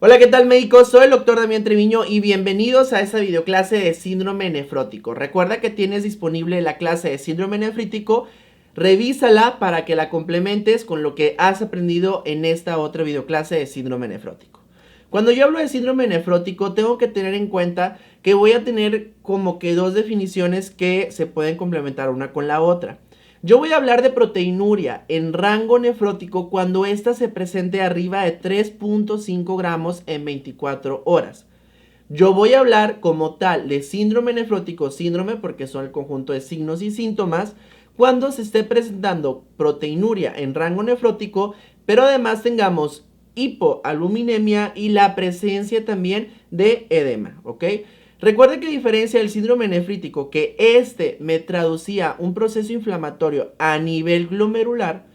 Hola, ¿qué tal, médicos? Soy el doctor Damián Treviño y bienvenidos a esta videoclase de síndrome nefrótico. Recuerda que tienes disponible la clase de síndrome nefrítico, revísala para que la complementes con lo que has aprendido en esta otra videoclase de síndrome nefrótico. Cuando yo hablo de síndrome nefrótico, tengo que tener en cuenta que voy a tener como que dos definiciones que se pueden complementar una con la otra. Yo voy a hablar de proteinuria en rango nefrótico cuando ésta se presente arriba de 3.5 gramos en 24 horas. Yo voy a hablar como tal de síndrome nefrótico, síndrome porque son el conjunto de signos y síntomas, cuando se esté presentando proteinuria en rango nefrótico, pero además tengamos hipoaluminemia y la presencia también de edema, ¿ok? Recuerden que a diferencia del síndrome nefrítico, que me traducía un proceso inflamatorio a nivel glomerular,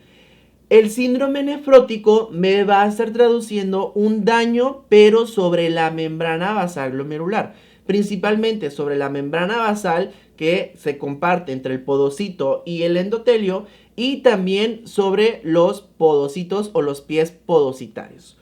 el síndrome nefrótico me va a estar traduciendo un daño, pero sobre la membrana basal glomerular, principalmente sobre la membrana basal que se comparte entre el podocito y el endotelio, y también sobre los podocitos o los pies podocitarios.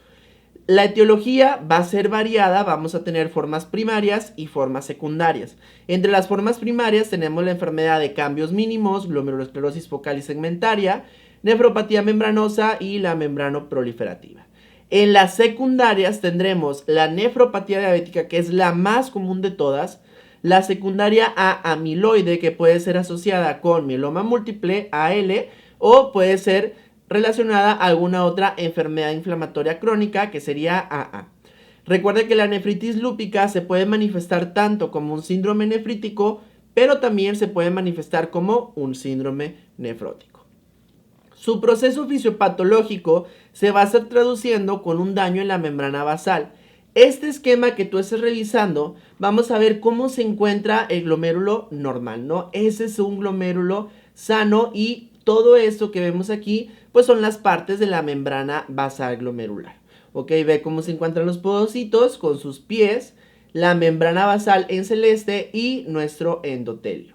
La etiología va a ser variada, vamos a tener formas primarias y formas secundarias. Entre las formas primarias tenemos la enfermedad de cambios mínimos, glomerulosclerosis focal y segmentaria, nefropatía membranosa y la membrano proliferativa. En las secundarias tendremos la nefropatía diabética, que es la más común de todas, la secundaria a amiloide, que puede ser asociada con mieloma múltiple, AL, o puede ser relacionada a alguna otra enfermedad inflamatoria crónica, que sería AA. Recuerde que la nefritis lúpica se puede manifestar tanto como un síndrome nefrítico, pero también se puede manifestar como un síndrome nefrótico. Su proceso fisiopatológico se va a estar traduciendo con un daño en la membrana basal. Este esquema que tú estés revisando, vamos a ver cómo se encuentra el glomérulo normal, ¿no? Ese es un glomérulo sano y todo esto que vemos aquí, pues son las partes de la membrana basal glomerular. Ok, ve cómo se encuentran los podocitos con sus pies, la membrana basal en celeste y nuestro endotelio.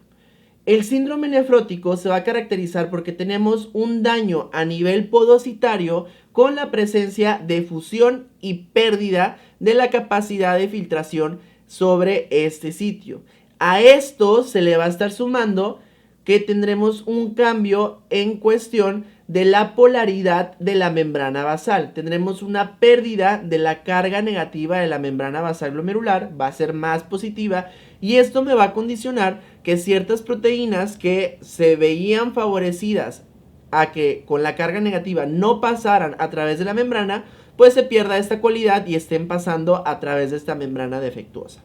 El síndrome nefrótico se va a caracterizar porque tenemos un daño a nivel podocitario con la presencia de fusión y pérdida de la capacidad de filtración sobre este sitio. A esto se le va a estar sumando que tendremos un cambio en cuestión de la polaridad de la membrana basal. Tendremos una pérdida de la carga negativa de la membrana basal glomerular, va a ser más positiva, y esto me va a condicionar que ciertas proteínas que se veían favorecidas a que con la carga negativa no pasaran a través de la membrana, pues se pierda esta cualidad y estén pasando a través de esta membrana defectuosa.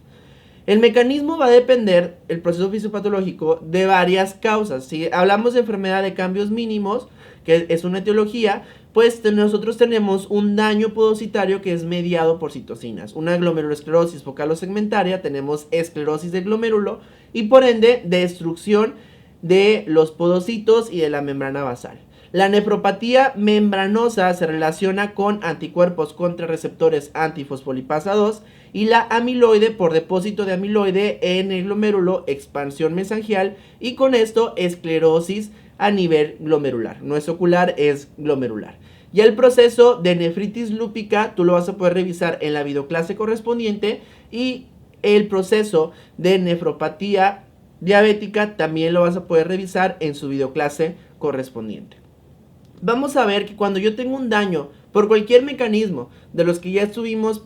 El mecanismo va a depender, el proceso fisiopatológico, de varias causas. Si hablamos de enfermedad de cambios mínimos, que es una etiología, pues nosotros tenemos un daño podocitario que es mediado por citocinas. Una glomerulosclerosis focal o segmentaria, tenemos esclerosis del glomérulo y por ende destrucción de los podocitos y de la membrana basal. La nefropatía membranosa se relaciona con anticuerpos contra receptores antifosfolipasa 2 y la amiloide por depósito de amiloide en el glomérulo, expansión mesangial, y con esto esclerosis a nivel glomerular. No es ocular, es glomerular. Y el proceso de nefritis lúpica tú lo vas a poder revisar en la videoclase correspondiente, y el proceso de nefropatía diabética también lo vas a poder revisar en su videoclase correspondiente. Vamos a ver que cuando yo tengo un daño por cualquier mecanismo de los que ya estuvimos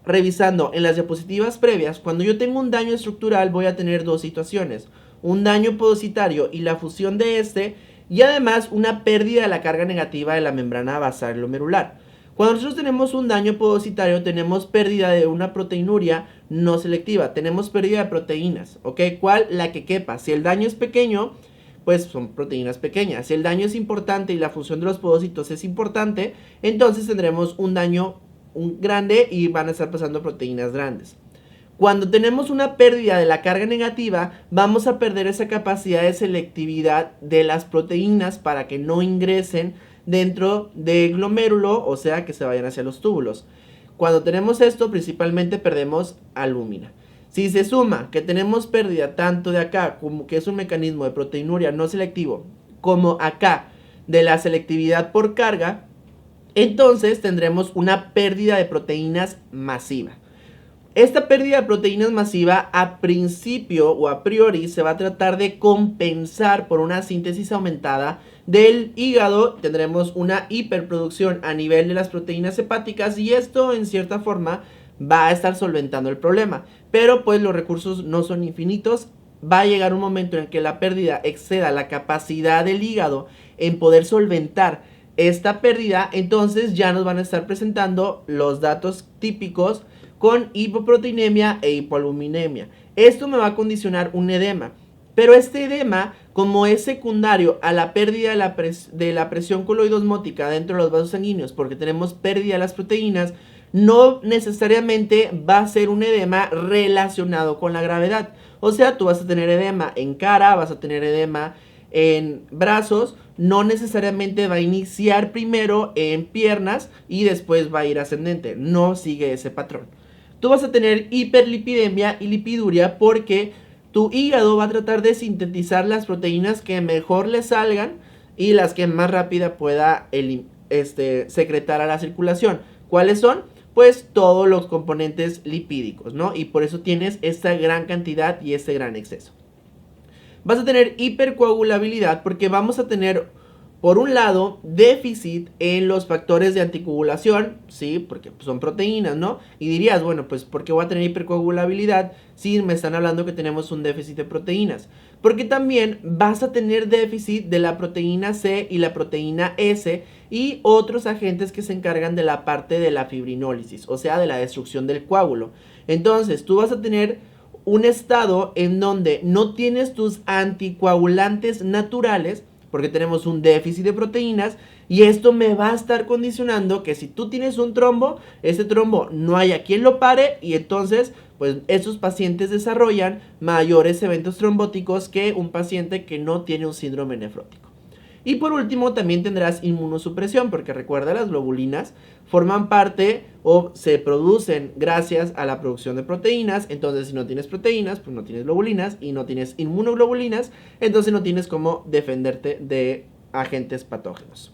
revisando en las diapositivas previas, cuando yo tengo un daño estructural voy a tener dos situaciones: un daño podocitario y la fusión de este, y además una pérdida de la carga negativa de la membrana basal glomerular. Cuando nosotros tenemos un daño podocitario, tenemos pérdida de una proteinuria no selectiva, tenemos pérdida de proteínas, ¿ok? ¿Cuál? La que quepa. Si el daño es pequeño, pues son proteínas pequeñas. Si el daño es importante y la función de los podocitos es importante, entonces tendremos un daño grande y van a estar pasando proteínas grandes. Cuando tenemos una pérdida de la carga negativa, vamos a perder esa capacidad de selectividad de las proteínas para que no ingresen dentro del glomérulo, o sea, que se vayan hacia los túbulos. Cuando tenemos esto, principalmente perdemos albúmina. Si se suma que tenemos pérdida tanto de acá, como que es un mecanismo de proteinuria no selectivo, como acá de la selectividad por carga, entonces tendremos una pérdida de proteínas masiva. Esta pérdida de proteínas masiva a principio o a priori se va a tratar de compensar por una síntesis aumentada del hígado. Tendremos una hiperproducción a nivel de las proteínas hepáticas y esto en cierta forma va a estar solventando el problema. Pero pues los recursos no son infinitos. Va a llegar un momento en el que la pérdida exceda la capacidad del hígado en poder solventar esta pérdida. Entonces ya nos van a estar presentando los datos típicos con hipoproteinemia e hipoaluminemia. Esto me va a condicionar un edema. Pero este edema, como es secundario a la pérdida de la presión coloidosmótica dentro de los vasos sanguíneos, porque tenemos pérdida de las proteínas, no necesariamente va a ser un edema relacionado con la gravedad. O sea, tú vas a tener edema en cara, vas a tener edema en brazos, no necesariamente va a iniciar primero en piernas y después va a ir ascendente. No sigue ese patrón. Tú vas a tener hiperlipidemia y lipiduria porque tu hígado va a tratar de sintetizar las proteínas que mejor le salgan y las que más rápida pueda secretar a la circulación. ¿Cuáles son? Pues todos los componentes lipídicos, ¿no? Y por eso tienes esta gran cantidad y este gran exceso. Vas a tener hipercoagulabilidad porque vamos a tener, por un lado, déficit en los factores de anticoagulación, ¿sí? Porque son proteínas, ¿no? Y dirías, bueno, pues ¿por qué voy a tener hipercoagulabilidad si me están hablando que tenemos un déficit de proteínas? Porque también vas a tener déficit de la proteína C y la proteína S y otros agentes que se encargan de la parte de la fibrinólisis, o sea, de la destrucción del coágulo. Entonces, tú vas a tener un estado en donde no tienes tus anticoagulantes naturales, porque tenemos un déficit de proteínas, y esto me va a estar condicionando que si tú tienes un trombo, ese trombo no haya quien lo pare, y entonces pues esos pacientes desarrollan mayores eventos trombóticos que un paciente que no tiene un síndrome nefrótico. Y por último también tendrás inmunosupresión, porque recuerda, las globulinas forman parte o se producen gracias a la producción de proteínas. Entonces si no tienes proteínas, pues no tienes globulinas, y no tienes inmunoglobulinas, entonces no tienes cómo defenderte de agentes patógenos.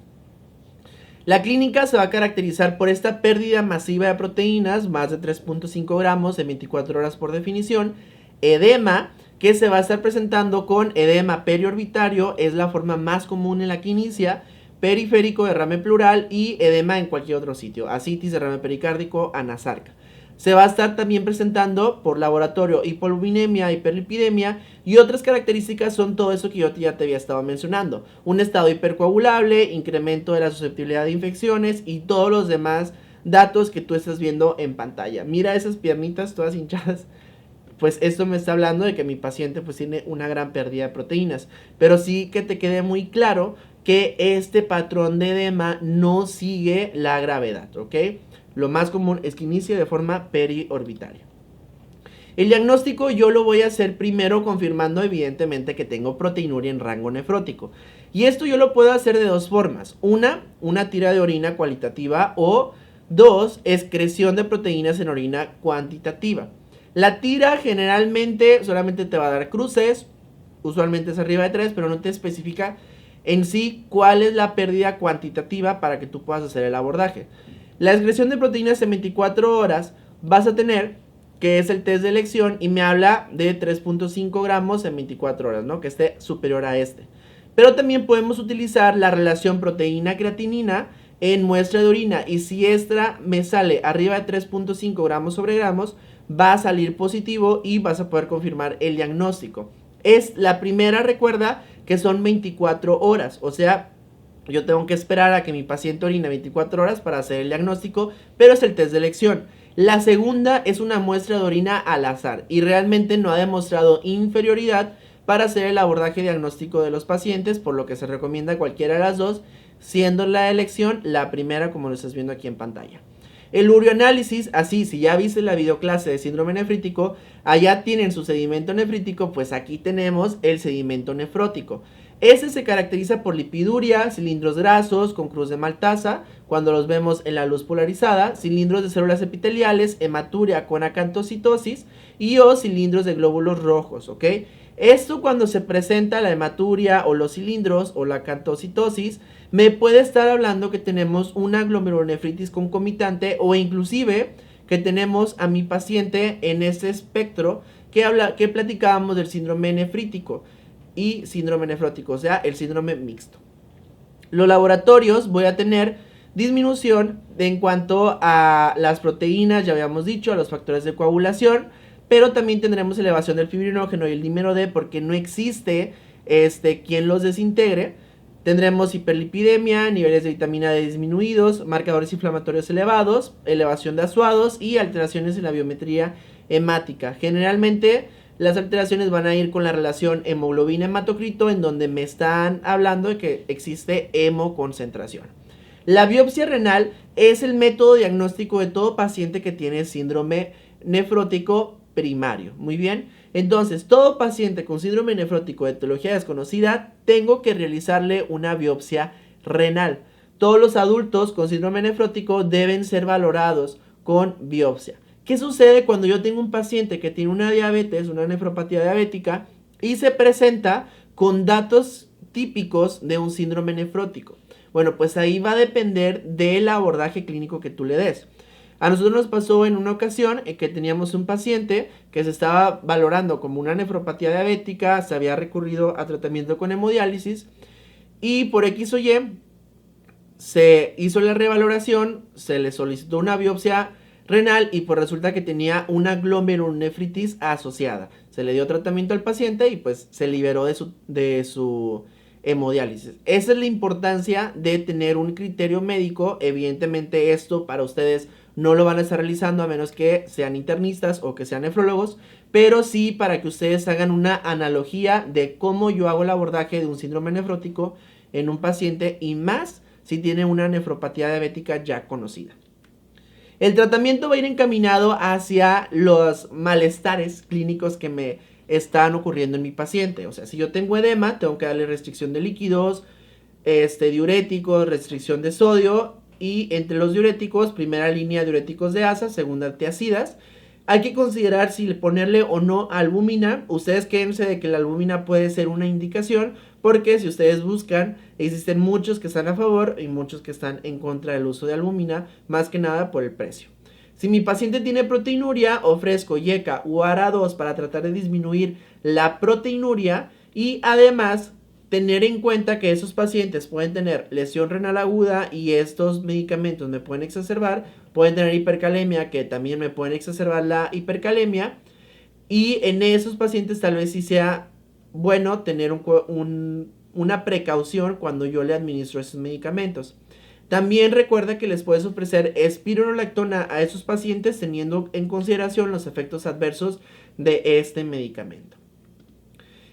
La clínica se va a caracterizar por esta pérdida masiva de proteínas, más de 3.5 gramos en 24 horas por definición, edema, que se va a estar presentando con edema periorbitario, es la forma más común en la que inicia, periférico, derrame pleural y edema en cualquier otro sitio, ascitis, derrame pericárdico, anasarca. Se va a estar también presentando por laboratorio hipoaluminemia, hiperlipidemia, y otras características son todo eso que yo ya te había estado mencionando. Un estado hipercoagulable, incremento de la susceptibilidad de infecciones y todos los demás datos que tú estás viendo en pantalla. Mira esas piernitas todas hinchadas. Pues esto me está hablando de que mi paciente pues tiene una gran pérdida de proteínas. Pero sí que te quede muy claro que este patrón de edema no sigue la gravedad, ¿ok? Lo más común es que inicie de forma periorbitaria. El diagnóstico yo lo voy a hacer primero confirmando evidentemente que tengo proteinuria en rango nefrótico. Y esto yo lo puedo hacer de dos formas. Una tira de orina cualitativa, o dos, excreción de proteínas en orina cuantitativa. La tira generalmente solamente te va a dar cruces, usualmente es arriba de 3, pero no te especifica en sí cuál es la pérdida cuantitativa para que tú puedas hacer el abordaje. La excreción de proteínas en 24 horas vas a tener, que es el test de elección, y me habla de 3.5 gramos en 24 horas, ¿no? Que esté superior a este. Pero también podemos utilizar la relación proteína-creatinina en muestra de orina, y si esta me sale arriba de 3.5 gramos sobre gramos, va a salir positivo y vas a poder confirmar el diagnóstico. Es la primera, recuerda que son 24 horas, o sea, yo tengo que esperar a que mi paciente orine 24 horas para hacer el diagnóstico, pero es el test de elección. La segunda es una muestra de orina al azar y realmente no ha demostrado inferioridad para hacer el abordaje diagnóstico de los pacientes, por lo que se recomienda cualquiera de las dos, siendo la elección la primera, como lo estás viendo aquí en pantalla. El urioanálisis, así, si ya viste la videoclase de síndrome nefrítico, allá tienen su sedimento nefrítico, pues aquí tenemos el sedimento nefrótico. Ese se caracteriza por lipiduria, cilindros grasos con cruz de Maltasa, cuando los vemos en la luz polarizada, cilindros de células epiteliales, hematuria con acantocitosis y o cilindros de glóbulos rojos, ¿ok? Esto, cuando se presenta la hematuria o los cilindros o la acantocitosis, me puede estar hablando que tenemos una glomerulonefritis concomitante o inclusive que tenemos a mi paciente en ese espectro que platicábamos del síndrome nefrítico y síndrome nefrótico, o sea, el síndrome mixto. Los laboratorios voy a tener disminución en cuanto a las proteínas, ya habíamos dicho, a los factores de coagulación, pero también tendremos elevación del fibrinógeno y el dímero D porque no existe quien los desintegre. Tendremos hiperlipidemia, niveles de vitamina D disminuidos, marcadores inflamatorios elevados, elevación de azuados y alteraciones en la biometría hemática. Generalmente las alteraciones van a ir con la relación hemoglobina-hematocrito, en donde me están hablando de que existe hemoconcentración. La biopsia renal es el método diagnóstico de todo paciente que tiene síndrome nefrótico primario. Muy bien, entonces todo paciente con síndrome nefrótico de etiología desconocida tengo que realizarle una biopsia renal. Todos los adultos con síndrome nefrótico deben ser valorados con biopsia. ¿Qué sucede cuando yo tengo un paciente que tiene una diabetes, una nefropatía diabética y se presenta con datos típicos de un síndrome nefrótico? Bueno, pues ahí va a depender del abordaje clínico que tú le des. A nosotros nos pasó en una ocasión que teníamos un paciente que se estaba valorando como una nefropatía diabética, se había recurrido a tratamiento con hemodiálisis y por X o Y se hizo la revaloración, se le solicitó una biopsia renal y pues resulta que tenía una glomerulonefritis asociada. Se le dio tratamiento al paciente y pues se liberó de su hemodiálisis. Esa es la importancia de tener un criterio médico. Evidentemente esto para ustedes no lo van a estar realizando a menos que sean internistas o que sean nefrólogos, pero sí para que ustedes hagan una analogía de cómo yo hago el abordaje de un síndrome nefrótico en un paciente y más si tiene una nefropatía diabética ya conocida. El tratamiento va a ir encaminado hacia los malestares clínicos que me están ocurriendo en mi paciente. O sea, si yo tengo edema, tengo que darle restricción de líquidos, diuréticos, restricción de sodio y entre los diuréticos, primera línea diuréticos de ASA, segunda antiácidas. Hay que considerar si ponerle o no albúmina. Ustedes quédense de que la albúmina puede ser una indicación porque si ustedes buscan, existen muchos que están a favor y muchos que están en contra del uso de albúmina, más que nada por el precio. Si mi paciente tiene proteinuria, ofrezco YECA u ARA2 para tratar de disminuir la proteinuria y además tener en cuenta que esos pacientes pueden tener lesión renal aguda y estos medicamentos me pueden exacerbar, pueden tener hipercalemia que también me pueden exacerbar la hipercalemia y en esos pacientes tal vez sí sea bueno tener una precaución cuando yo le administro esos medicamentos. También recuerda que les puedes ofrecer espironolactona a esos pacientes teniendo en consideración los efectos adversos de este medicamento.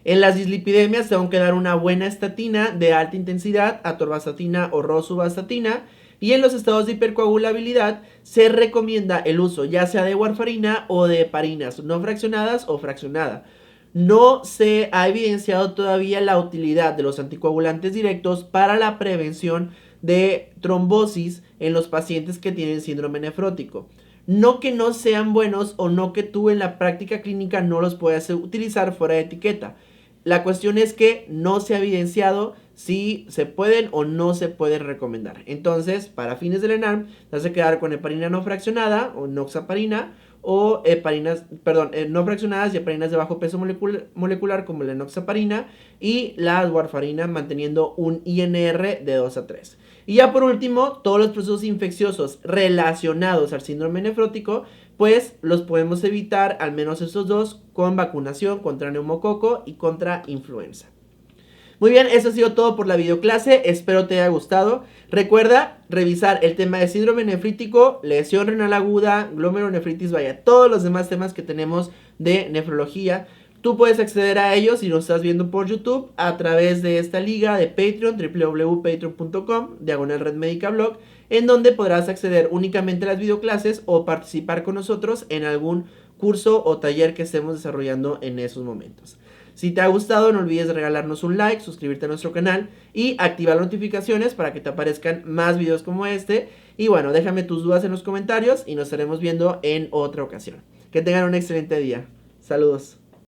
En las dislipidemias tengo que dar una buena estatina de alta intensidad, atorvastatina o rosuvastatina. Y en los estados de hipercoagulabilidad se recomienda el uso ya sea de warfarina o de heparinas no fraccionadas o fraccionada. No se ha evidenciado todavía la utilidad de los anticoagulantes directos para la prevención de trombosis en los pacientes que tienen síndrome nefrótico. No que no sean buenos o no que tú en la práctica clínica no los puedas utilizar fuera de etiqueta. La cuestión es que no se ha evidenciado si se pueden o no se pueden recomendar. Entonces, para fines del ENARM, te vas a quedar con heparina no fraccionada o enoxaparina o heparinas, no fraccionadas y heparinas de bajo peso molecular como la enoxaparina y la warfarina manteniendo un INR de 2 a 3. Y ya por último, todos los procesos infecciosos relacionados al síndrome nefrótico, pues los podemos evitar, al menos estos dos, con vacunación contra neumococo y contra influenza. Muy bien, eso ha sido todo por la videoclase, espero te haya gustado. Recuerda revisar el tema de síndrome nefrítico, lesión renal aguda, glomerulonefritis, vaya, todos los demás temas que tenemos de nefrología. Tú puedes acceder a ellos si nos estás viendo por YouTube a través de esta liga de Patreon, www.patreon.com/redmedicablog, en donde podrás acceder únicamente a las videoclases o participar con nosotros en algún curso o taller que estemos desarrollando en esos momentos. Si te ha gustado, no olvides regalarnos un like, suscribirte a nuestro canal y activar las notificaciones para que te aparezcan más videos como este. Y bueno, déjame tus dudas en los comentarios y nos estaremos viendo en otra ocasión. Que tengan un excelente día. Saludos.